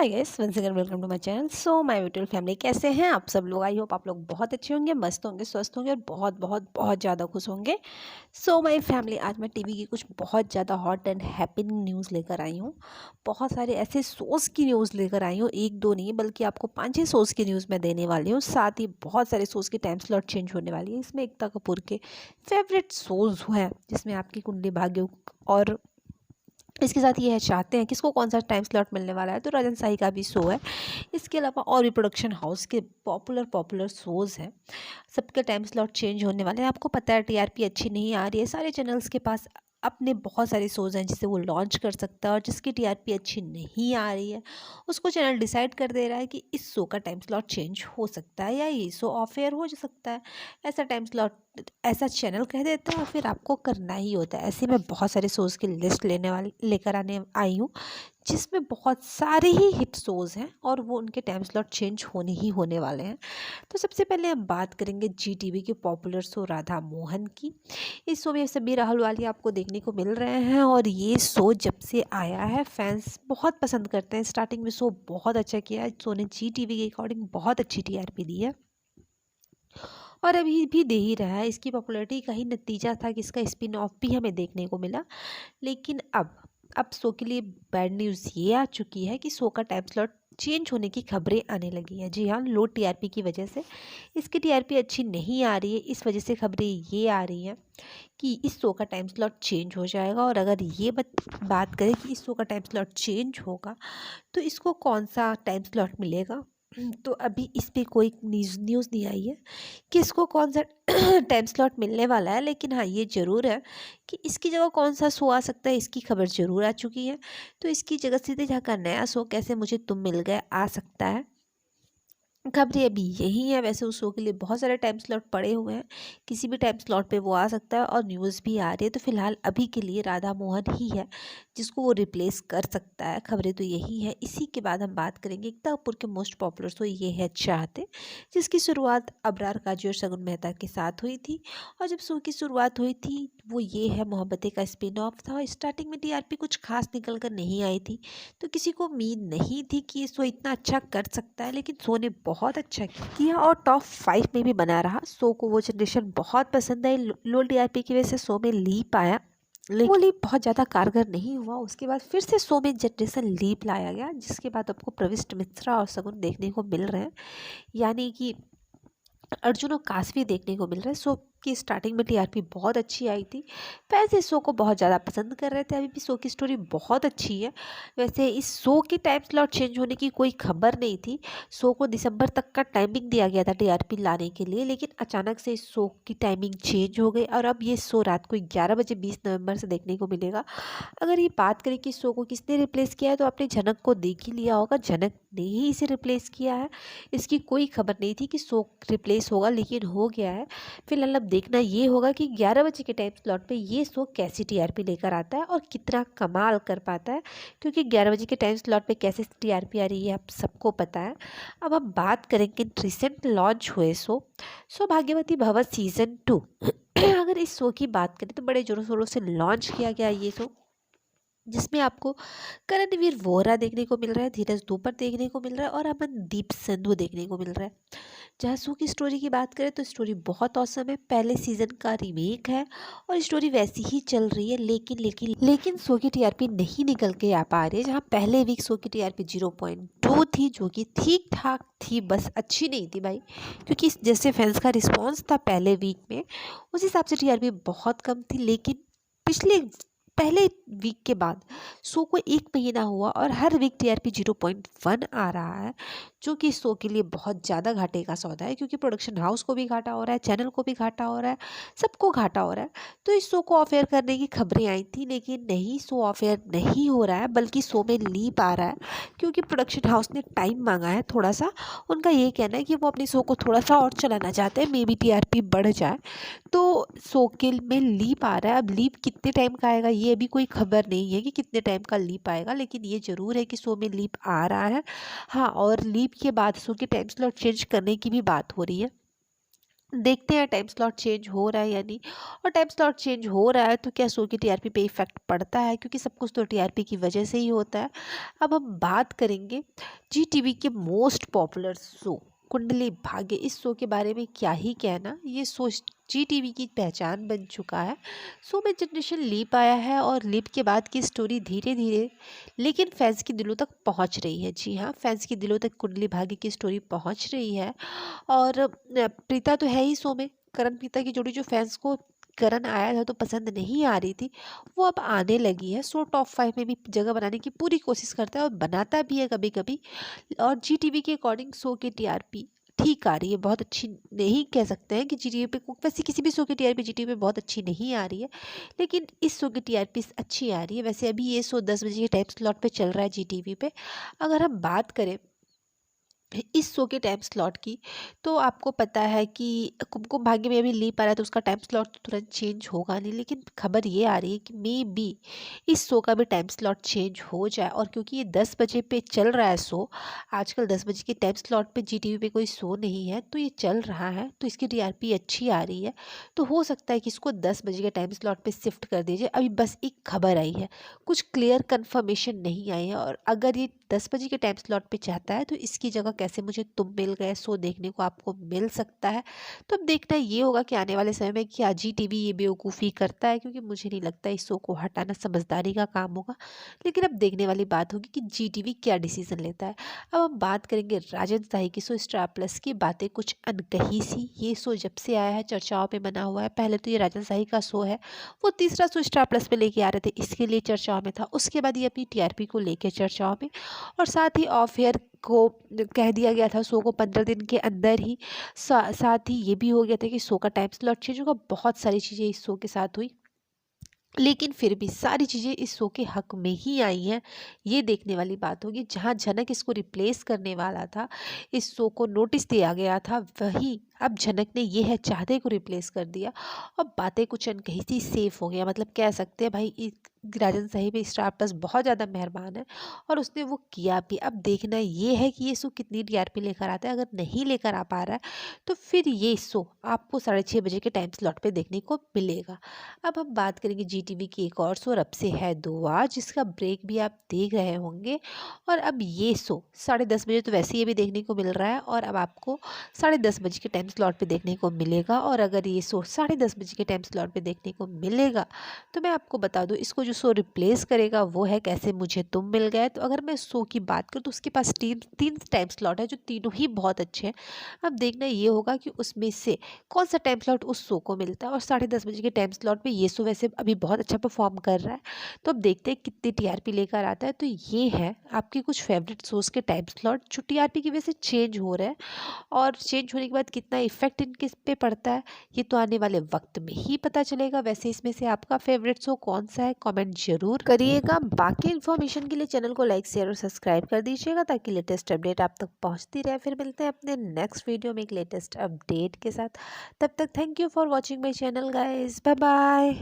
Hi guys, once again welcome to my channel. So my beautiful family, कैसे हैं आप सब लोग? आई होप आप लोग बहुत अच्छे होंगे, मस्त होंगे, स्वस्थ होंगे और बहुत बहुत बहुत ज़्यादा खुश होंगे। सो माय फैमिली, आज मैं टीवी की कुछ बहुत ज़्यादा हॉट एंड हैपनिंग न्यूज़ लेकर आई हूँ। बहुत सारे ऐसे शोज़ की न्यूज़ लेकर आई हूँ, एक दो नहीं बल्कि आपको 5-6 शोज़ की न्यूज़ मैं देने वाली हूँ। साथ ही बहुत सारे शोज़ की टाइम स्लॉट चेंज होने वाली है। इसमें एकता कपूर के फेवरेट शोज़ हैं जिसमें आपकी कुंडली भाग्य और इसके साथ ये है चाहते हैं किसको कौन सा टाइम स्लॉट मिलने वाला है, तो राजन साई का भी शो है। इसके अलावा और भी प्रोडक्शन हाउस के पॉपुलर शोज़ हैं, सबके टाइम स्लॉट चेंज होने वाले हैं। आपको पता है टीआरपी अच्छी नहीं आ रही है, सारे चैनल्स के पास अपने बहुत सारे शोज़ हैं जिसे वो लॉन्च कर सकता है, और जिसकी टीआरपी अच्छी नहीं आ रही है उसको चैनल डिसाइड कर दे रहा है कि इस शो का टाइम स्लॉट चेंज हो सकता है या ये शो ऑफ एयर हो सकता है। ऐसा टाइम स्लॉट ऐसा चैनल कह देता है और फिर आपको करना ही होता है। ऐसे में बहुत सारे शोज़ की लिस्ट लेकर आने आई हूँ जिसमें बहुत सारे ही हिट शोज़ हैं और वो उनके टाइम स्लॉट चेंज होने ही होने वाले हैं। तो सबसे पहले हम बात करेंगे जी टीवी के पॉपुलर शो राधा मोहन की। इस शो में सभी राहुल वाली आपको देखने को मिल रहे हैं और ये शो जब से आया है फैंस बहुत पसंद करते हैं। स्टार्टिंग में शो बहुत अच्छा किया है, शो ने जी टीवी के अकॉर्डिंग बहुत अच्छी टीआरपी दी है और अभी भी दे ही रहा है। इसकी पॉपुलैरिटी का ही नतीजा था कि इसका स्पिन ऑफ भी हमें देखने को मिला। लेकिन अब शो के लिए बैड न्यूज़ ये आ चुकी है कि शो का टाइम स्लॉट चेंज होने की खबरें आने लगी हैं। जी हाँ, लो टीआरपी की वजह से इसकी टीआरपी अच्छी नहीं आ रही है। इस वजह से खबरें ये आ रही हैं कि इस शो का टाइम स्लॉट चेंज हो जाएगा। और अगर ये बात करें कि इस शो का टाइम स्लॉट चेंज होगा तो इसको कौन सा टाइम स्लॉट मिलेगा, तो अभी इस पे कोई न्यूज़ नहीं आई है कि इसको कौन सा टाइम स्लॉट मिलने वाला है। लेकिन हाँ, ये ज़रूर है कि इसकी जगह कौन सा शो आ सकता है, इसकी खबर ज़रूर आ चुकी है। तो इसकी जगह सीधे झा का नया शो कैसे मुझे तुम मिल गए आ सकता है। खबरें अभी यही है। वैसे उस शो के लिए बहुत सारे टाइम स्लॉट पड़े हुए हैं, किसी भी टाइम स्लॉट पे वो आ सकता है और न्यूज़ भी आ रही है। तो फिलहाल अभी के लिए राधा मोहन ही है जिसको वो रिप्लेस कर सकता है। खबरें तो यही है। इसी के बाद हम बात करेंगे एकता कपूर के मोस्ट पॉपुलर शो ये है चाहते, जिसकी शुरुआत अबरार काजी और शगुन मेहता के साथ हुई थी। और जब शो की शुरुआत हुई थी वो ये है मोहब्बतें का स्पिन ऑफ था। और स्टार्टिंग में टीआरपी कुछ खास निकल कर नहीं आई थी, तो किसी को उम्मीद नहीं थी कि ये शो इतना अच्छा कर सकता है। लेकिन शो ने बहुत अच्छा किया और टॉप 5 में भी बना रहा। शो को वो जनरेशन बहुत पसंद आई। लो टीआरपी की वजह से शो में लीप आया, लेकिन वो लीप बहुत ज़्यादा कारगर नहीं हुआ। उसके बाद फिर से शो में जनरेशन लीप लाया गया, जिसके बाद आपको प्रविष्ट मिश्रा और शगुन देखने को मिल रहे हैं, यानी कि अर्जुन और काशवी देखने को मिल रहा है। शो की स्टार्टिंग में टीआरपी बहुत अच्छी आई थी, फैंस इस शो को बहुत ज़्यादा पसंद कर रहे थे। अभी भी शो की स्टोरी बहुत अच्छी है। वैसे इस शो की टाइम स्लॉट चेंज होने की कोई खबर नहीं थी। शो को दिसंबर तक का टाइमिंग दिया गया था टीआरपी लाने के लिए, लेकिन अचानक से इस शो की टाइमिंग चेंज हो गई और अब ये शो रात को 11 बजे 20 नवंबर से देखने को मिलेगा। अगर ये बात करें कि शो को किसने रिप्लेस किया है, तो आपने झनक को देख ही लिया होगा, झनक ने ही इसे रिप्लेस किया है। इसकी कोई खबर नहीं थी कि शो रिप्लेस होगा, लेकिन हो गया है। फिलहाल अब देखना ये होगा कि 11 बजे के टाइम स्लॉट पे ये शो कैसी टीआरपी लेकर आता है और कितना कमाल कर पाता है, क्योंकि 11 बजे के टाइम स्लॉट पे कैसे टीआरपी आ रही है आप सबको पता है। अब हम बात करेंगे रिसेंट लॉन्च हुए शो सौभाग्यवती भव सीजन 2। अगर इस शो की बात करें तो बड़े जोरों शोरों से लॉन्च किया गया ये शो, जिसमें आपको करणवीर वोहरा देखने को मिल रहा है, धीरज दोपट देखने को मिल रहा है और अमनदीप संधू देखने को मिल रहा है। जहाँ शो की स्टोरी की बात करें तो स्टोरी बहुत औसम है, पहले सीजन का रीमेक है और स्टोरी वैसी ही चल रही है। लेकिन शो की टीआरपी नहीं निकल के आ पा रही है। जहाँ पहले वीक शो की टीआरपी 0.2 थी, जो कि ठीक ठाक थी, बस अच्छी नहीं थी भाई, क्योंकि जैसे फैंस का रिस्पॉन्स था पहले वीक में उस हिसाब से टीआरपी बहुत कम थी। लेकिन पिछले पहले वीक के बाद शो को 1 महीना हुआ और हर वीक टीआरपी 0.1 आ रहा है, जो कि शो के लिए बहुत ज़्यादा घाटे का सौदा है, क्योंकि प्रोडक्शन हाउस को भी घाटा हो रहा है, चैनल को भी घाटा हो रहा है, सबको घाटा हो रहा है। तो इस शो को ऑफ एयर करने की खबरें आई थी, लेकिन नहीं, शो ऑफ एयर नहीं हो रहा है, बल्कि शो में लीप आ रहा है, क्योंकि प्रोडक्शन हाउस ने टाइम मांगा है थोड़ा सा। उनका ये कहना है कि वो अपने शो को थोड़ा सा और चलाना चाहते हैं, मे बी टीआरपी बढ़ जाए। तो शो के में लीप आ रहा है। अब लीप कितने टाइम का आएगा ये अभी कोई खबर नहीं है कि कितने टाइम का लीप आएगा, लेकिन ये ज़रूर है कि शो में लीप आ रहा है। हाँ, और लीप के बाद शो के टाइम स्लॉट चेंज करने की भी बात हो रही है। देखते हैं टाइम स्लॉट चेंज हो रहा है या नहीं। और टाइम स्लॉट चेंज हो रहा है तो क्या शो की टीआरपी पे इफेक्ट पड़ता है, क्योंकि सब कुछ तो टीआरपी की वजह से ही होता है। अब हम बात करेंगे जी टीवी के most popular show Kundali Bhagya. इस शो के बारे में क्या ही कहना, ये शो जी टीवी की पहचान बन चुका है। शो में जनरेशन लीप आया है और लीप के बाद की स्टोरी धीरे धीरे लेकिन फैंस के दिलों तक पहुंच रही है। जी हाँ, फैंस के दिलों तक कुंडली भाग्य की स्टोरी पहुंच रही है। और प्रीता तो है ही शो में। करण प्रीता की जोड़ी जो फैंस को करण आया था तो पसंद नहीं आ रही थी, वो अब आने लगी है। शो टॉप 5 में भी जगह बनाने की पूरी कोशिश करता है और बनाता भी है कभी कभी। और जी टीवी के अकॉर्डिंग शो की टीआरपी ठीक आ रही है, बहुत अच्छी नहीं कह सकते हैं कि जी टीवी पे वैसे किसी भी शो की टीआरपी जी टीवी पे बहुत अच्छी नहीं आ रही है, लेकिन इस शो की टीआरपी अच्छी आ रही है। वैसे अभी ये शो 10 बजे के टाइम स्लॉट पे चल रहा है जी टीवी पे। अगर हम बात करें इस शो के टाइम स्लॉट की, तो आपको पता है कि कुमकुम भाग्य में अभी लीप आ रहा है तो उसका टाइम स्लॉट तो तुरंत चेंज होगा नहीं, लेकिन खबर ये आ रही है कि मे बी इस शो का भी टाइम स्लॉट चेंज हो जाए। और क्योंकि ये 10 बजे पे चल रहा है शो, आजकल 10 बजे के टाइम स्लॉट पे जी टीवी पे कोई शो नहीं है तो ये चल रहा है, तो इसकी टीआरपी अच्छी आ रही है। तो हो सकता है कि इसको 10 बजे के टाइम स्लॉट पे शिफ्ट कर दीजिए। अभी बस एक खबर आई है, कुछ क्लियर कंफर्मेशन नहीं आई है। और अगर ये 10 बजे के टाइम स्लॉट पे चाहता है तो इसकी जगह कैसे मुझे तुम मिल गए शो देखने को आपको मिल सकता है। तो अब देखना ये होगा कि आने वाले समय में क्या जी टीवी ये बेवकूफ़ी करता है, क्योंकि मुझे नहीं लगता इस शो को हटाना समझदारी का काम होगा। लेकिन अब देखने वाली बात होगी कि जी टीवी क्या डिसीजन लेता है। अब हम बात करेंगे राजन शाही की शो स्टार प्लस की बातें कुछ अनकही सी। ये शो जब से आया है चर्चाओं में बना हुआ है। पहले तो ये राजन शाही का शो है, वो तीसरा शो स्टार प्लस पे लेके आ रहे थे, इसके लिए चर्चाओं में था। उसके बाद ये अपनी टीआरपी को लेके चर्चाओं में। और साथ ही ऑफ एयर को कह दिया गया था शो को 15 दिन के अंदर ही। साथ ही ये भी हो गया था कि शो का टाइम स्लॉट चेंज होगा। बहुत सारी चीज़ें इस शो के साथ हुई, लेकिन फिर भी सारी चीज़ें इस शो के हक में ही आई हैं। ये देखने वाली बात होगी, जहाँ झनक इसको रिप्लेस करने वाला था, इस शो को नोटिस दिया गया था, वही अब झनक ने ये है चाहते को रिप्लेस कर दिया। और बातें कुछ अनकही सी सेफ हो गया। मतलब कह सकते हैं भाई राजन साहिब स्टार प्लस बहुत ज़्यादा मेहरबान है और उसने वो किया भी। अब देखना ये है कि ये शो कितनी टीआरपी लेकर आता है। अगर नहीं लेकर आ पा रहा है तो फिर ये शो आपको 6:30 बजे के टाइम स्लॉट पे देखने को मिलेगा। अब हम बात करेंगे जी टीवी की एक और शो रब से है दुआ, जिसका ब्रेक भी आप देख रहे होंगे। और अब ये शो 10:30 बजे तो वैसे ही अभी देखने को मिल रहा है, और अब आपको 10:30 बजे के टाइम स्लॉट पे देखने को मिलेगा। और अगर ये शो 10:30 बजे के टाइम स्लॉट पे देखने को मिलेगा तो मैं आपको बता दूं, इसको जो शो रिप्लेस करेगा वो है कैसे मुझे तुम मिल गए। तो अगर मैं शो की बात करूँ तो उसके पास तीन तीन टाइम स्लॉट है जो तीनों ही बहुत अच्छे हैं। अब देखना ये होगा कि उसमें से कौन सा टाइम स्लॉट उस शो को मिलता है। और 10:30 बजे के टाइम स्लॉट पे ये शो वैसे अभी बहुत अच्छा परफॉर्म कर रहा है, तो अब देखते हैं कितनी टीआरपी लेकर आता है। तो ये है आपके कुछ फेवरेट शोज के टाइम स्लॉट जो टीआरपी की वजह से चेंज हो रहे हैं। और चेंज होने के बाद कितना इफेक्ट इनके पे पड़ता है ये तो आने वाले वक्त में ही पता चलेगा। वैसे इसमें से आपका फेवरेट शो कौन सा है, कमेंट जरूर करिएगा। बाकी इन्फॉर्मेशन के लिए चैनल को लाइक शेयर और सब्सक्राइब कर दीजिएगा ताकि लेटेस्ट अपडेट आप तक पहुंचती रहे। फिर मिलते हैं अपने नेक्स्ट वीडियो में एक लेटेस्ट अपडेट के साथ। तब तक thank you for watching my channel guys, bye bye.